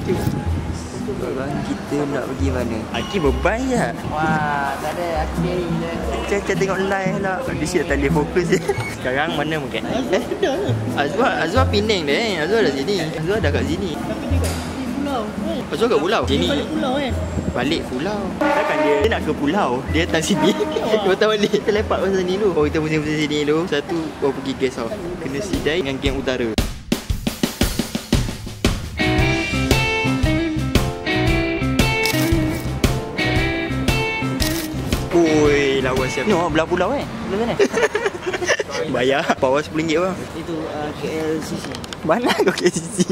Sekarang kita nak pergi mana? Aki beban je. Wah, tak ada Aki je. Macam tengok live lah. Dia siap tak boleh fokus je. Sekarang mana mungkin? Azwar Penang dah. Azwar dah sini. Azwar dah kat sini. Tapi dia kat pulau kan? Azwar kat pulau? Sini. Balik pulau kan? Balik pulau. Takkan dia nak ke pulau. Dia datang sini. Dia datang balik. Kita lepak pasal sini dulu. Oh, kita pusing-pusing sini dulu. Satu, pergi guest house. Kena sidai dengan geng utara. Oi, lawan siapa? No, belah pulau Belah mana? Bayar power RM10 bang. Itu KLCC. Mana kau KLCC?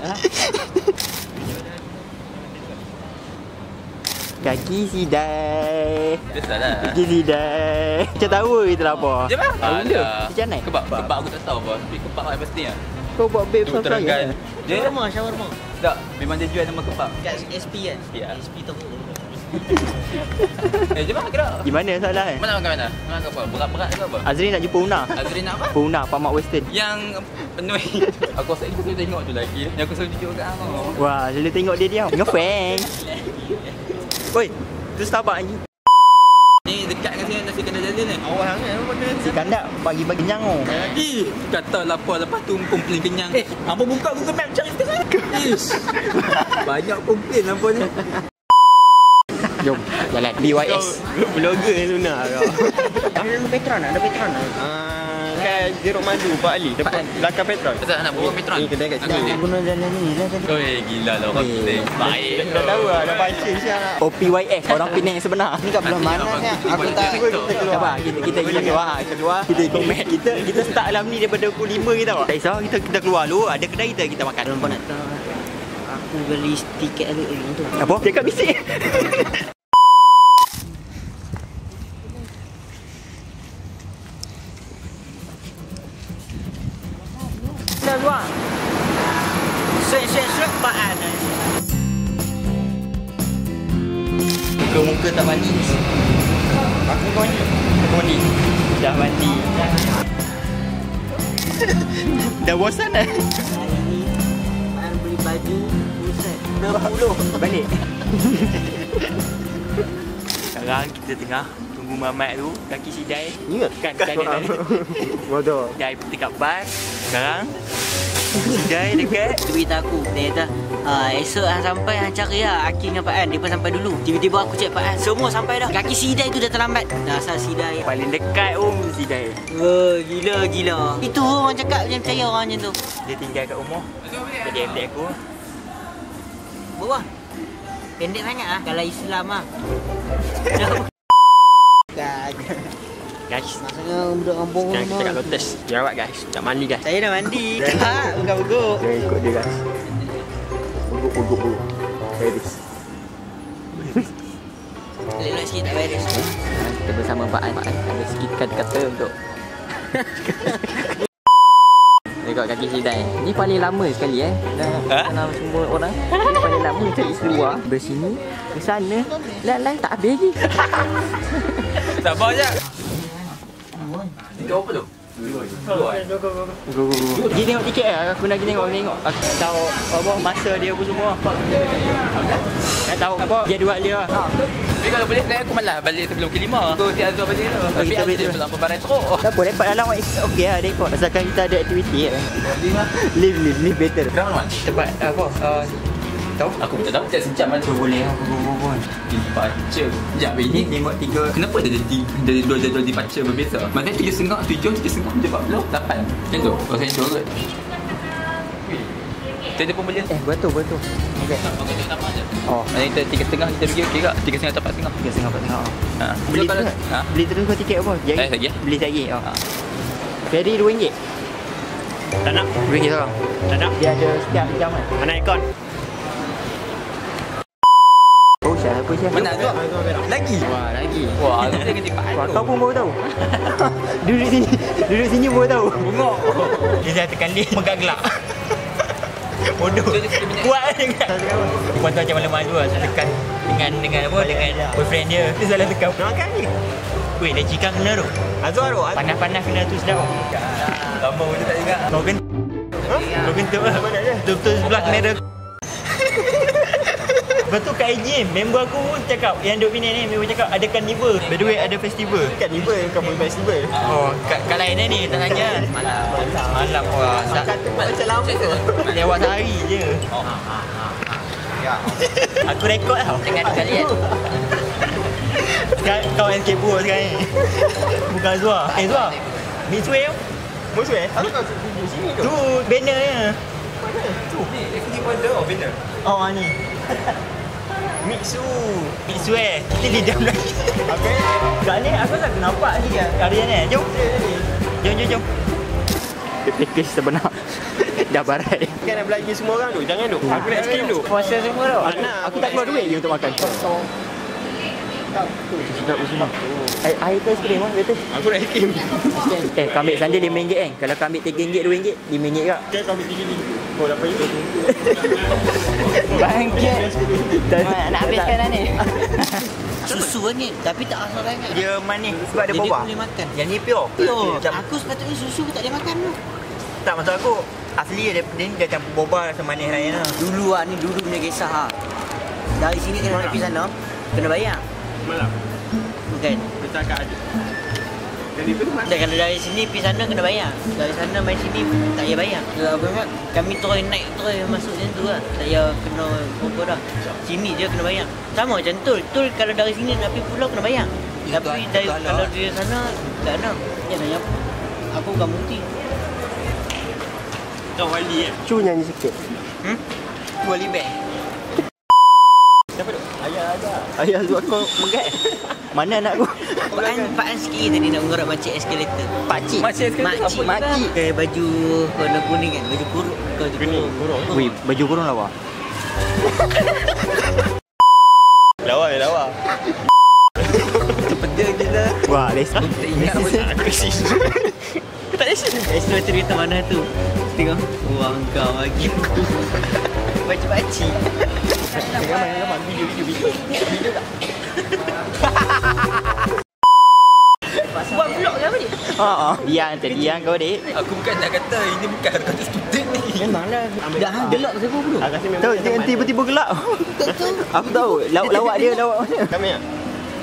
Kaki sidai. Biasalah. Kaki sidai. Macam tahu kita lah apa. Macam mana? Alah. Macam mana? Kebab aku tak tahu apa. Tapi kebab yang pasti lah. Kau buat babe Tu terangkan. Dia Shawarma. tak. Memang dia jual nama kebab. Kat SP kan? Ya. SP tu. Macam mana kira? Gimana salah kan? Mana makan mana? Makan apa? Berat-berat ke apa? Azrin nak jumpa Una. Azrin nak apa? Una, Pamak Western. Yang penuh. Aku rasa dia selalu tengok tu lagi. Yang aku selalu tunjuk kat abang. Wah, selalu tengok dia diam. Ngefans. Oi, tu Starbucks ni. Ni dekat dengan sini nasi kandar jalil ni. Awal sangat apa benda ni? Si Kandak bagi-bagi kenyang oh. Ih, kata lapar lepas tu komplain kenyang. Hampa buka Google Map cari ke sana. Ish. Banyak komplain nampaknya. Jom, jalan BYS. Blogger Luna kau. Ada Petron tak? Ada Petron tak? Kat Jeruk Madu Pak Ali depan belakang petrol. Pasal nak bawa Petron. Ni kedai kat sini. Guna jalan ni lah tadi. Oi, gila lah orang kita. Baik. Dah tahu lah, dah baca siap lah. OPYS, orang Penang yang sebenar. Ni kat belah mana ni? Aku tak. Kita keluar. Sabar, kita keluar. Kita ikut map. Kita start alam ni daripada pukul 5 kita tak kisah, kita keluar dulu, ada kedai kita makan. Kau nak tahu? Aku beli tiket lagi tu. Apa? Cakap bisik. Dah luar. Set Pak An. Muka tak mandi. Aku mandi. Dah mandi. Dah bosan dah. Hari ni Pak An beli baju set 60. Balik. Sekarang kita tengah tunggu mamat tu, kaki sidai. Ingat? Kan tadi. Bodoh. Sidai dekat bas. Sekarang sidai dekat. Dia beritahu aku. Dia kata esok hang sampai hang cari lah Aki dengan Pak An. Dia pun sampai dulu. Tiba-tiba aku cek Pak An. Semua sampai dah. Kaki sidai tu dah terlambat. Dasar sidai. Paling dekat sidai. Oh, gila. Itu orang cakap jangan percaya orang macam tu. Dia tinggal kat rumah. Jadi adik aku. Bawah. Pendek sangat ah kalau Islam ah. Guys, Maksudnya budak kampung sekarang kita kat Lotus. Jerawat guys. Tak mandi guys. Saya dah mandi. Tak, bukan-bukan. Jangan ikut dia guys. Buguk. Virus. Elok sikit tak virus. Kita bersama Pak An. Ada sikit kata-kata untuk tengok kaki sidai. Ni paling lama sekali dah kenal semua orang. Ni paling lama cari keluar. Bersini, ke sana. Lain-lain tak habis lagi. Tak apa je. Tiga apa tu? Go. Pergi tengok tiket lah. Aku nak pergi tengok. Aku tahu apa masa dia apa semua. Nak tahu apa jadual dia. Tapi kalau boleh sebenarnya aku malas balik sebelum ke-5. Aku si Azwar balik tu. Tapi kita Azwar balik. belum barang teruk. Tak apa, dapat dalam okey lah rekod. Asalkan kita ada aktiviti Live better. Kenapa man? Tempat apa? Tahu? Aku tak tahu. Sejam mana tu. Boleh aku go. Dipaca. Sekejap ini Tengok 3. kenapa dia dari dua jadual dipaca berbeza? Maksudnya 7.30, 7.30, 7.40, 8. Macam tu? Kalau saya tu kot. Kita ada pembelian. Betul. Okey. Aku tengok nama je. Oh, Maksudnya kita 3.30 kita pergi okey tak? 3.30 atau 4.30? 3.5. Ha. Beli Kalau- tu. Ha? Beli terus kau tiket apa? Lagi? Beli lagi. Ferry RM2. Tak nak. RM2 seorang. Tak nak. Dia ada setiap jam kan. Mana ikon? Oh, siapa siapa? Mana tu? Lagi? Wah, lagi. Wah, aku dengan tipak Wah, kau pun baru tahu. Duduk sini baru tahu. bungok. Dia dah tekan dia pegang gelak. Bodoh. Kuat kan. Puan tu macam malu-malu lah tekan dengan boyfriend dia. Dia salah tekan. Makan ni. Weh, dah cikang kena tu. Azwar tu. Panas-panas kena tu sedap. Lama pun dia tak ingat. Kau kentut lah. Mana dia? Betul-betul sebelah kena dia. Lepas tu kat IGM, member aku pun cakap, yang duduk Penang ni, member cakap ada carnival. By the way, ada festival. Carnival bukan festival. Oh, kat lain ni, tak tanya. Malam puasa. Macam lama tu. Lewat sehari je. Aku rekod tau. Dengan kalian. Sekarang kau yang skateboard sekarang ni. Bukan Zua. Zua. Mixway tau. Musuh Aku tak tunjuk sini tu. Tu bannernya. Banner. Oh ni. Mixway. Ni dia diam lagi. Okay. Kat ni aku tak nampak ni karya ni. Jom. Jom. Package sebenar. Dah barat. Kan nak belanja semua orang tu. Jangan tu. Aku nak aiskrim tu. Puasa semua tau. Aku tak keluar duit je untuk makan. Sedap usul. Air ke aiskrim lah betul. Aku nak aiskrim. Kau ambil sandal RM5 kan. Kalau kau ambil RM3, RM2, RM5 kak. Kan kau ambil RM3. Kau dapat RM5. Bangkit. Nak habiskan dah ni. Susu ni, tapi tak asal sangat. Dia manis sebab dia Jadi boba. boleh makan. Yang ni pure. Aku sepatutnya susu tak boleh makan tu. Tak maksud aku. Asli dia ni dia campur boba rasa manis lain lah. Dulu ni dulu punya kisah ha. Dari sini kena pergi sana, kena bayar. Malam. Bukan. Kita akan ada. Carnival tu Dan kalau dari sini pergi sana kena bayar. Dari sana main sini tak payah bayar. Kami terus naik terus masuk macam tu lah. Tak payah kena apa dah. Sini je kena bayar. Sama macam tol. Tol kalau dari sini nak pergi pulau kena bayar. Tapi dari kalau dari sana tak nak. Ya nanya aku bukan muti. Kau wali Cu nyanyi sikit. Tu wali beg. Siapa tu? Ayah ada. Ayah tu aku megat. Mana anak aku? Pak An sikit tadi nak mengarut makcik eskalator. Pakcik. Makcik pakai baju warna kuning kan. Baju kurung. Kurung. Wih, baju kurung lawa. Lawa. Benda je lah. Wah, lesa. Tak ingat pun. Tak lesa. Eskalator kereta mana tu? Tengok. Wah kau lagi. Baju pakcik. Gambar. Video. Buat vlog ke apa ni? Diam kau dek. Aku bukan nak kata ini bukan kata student ni. Memanglah. Dah hang gelak siapa dulu? Tahu dia tiba-tiba gelak. Aku tahu. Lawak dia lawak mana? Kami ya?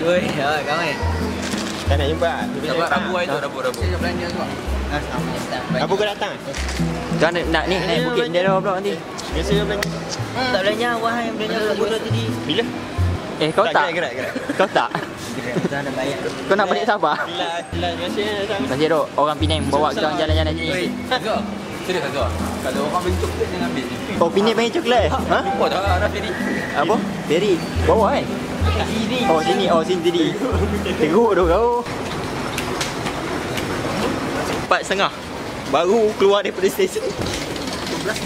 Oi, kawan. Tak nak jumpa. Rabu hari tu, Rabu. Apa kau datang? Kau nak naik bukit dia dah pula nanti. Biasa kau belanja. Tak belanja, wahai yang belanja kat bola tadi. Bila? Kau tak? Gerak. Kau tak? Dah nak bayar. Kau nak balik Sabah? Kelas. Biasa datang. Masih dok orang Penang bawa kita orang jalan-jalan sini. Azhar. Serius Azhar. Kalau orang beli coklat jangan ambil. Oh, Penang pengen coklat? Ha? Jumpa dah arah Ferry. Apa? Ferry. Bawa kan? Oh, sini tadi. Teruk tu kau. 4:30. Baru keluar daripada stesen. 12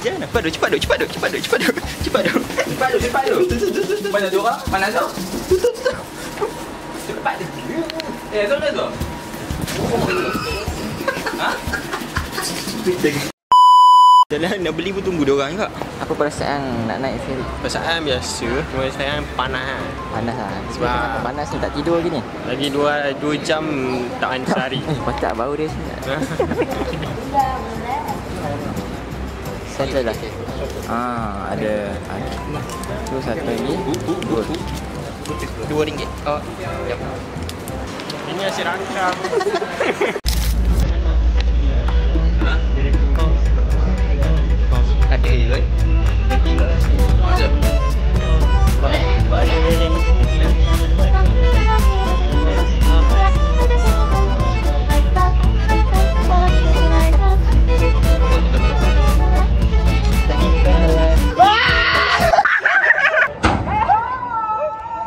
jam. Cepat duk. Mana tu orang? Mana tu? Cepat dia. Azhar dah tu. Ha? Jalan nak beli pun tunggu dia orang kak. Apa perasaan nak naik ferry? Perasaan biasa. Cuma sekarang panas. Panas lah. Sebab panas ni tak tidur lagi ni. Lagi 2 jam tak ada sehari. Kotak bau dia sebenarnya. Settle dah. Ada. Tu satu lagi. RM2. Oh. Ini hasil rangkap.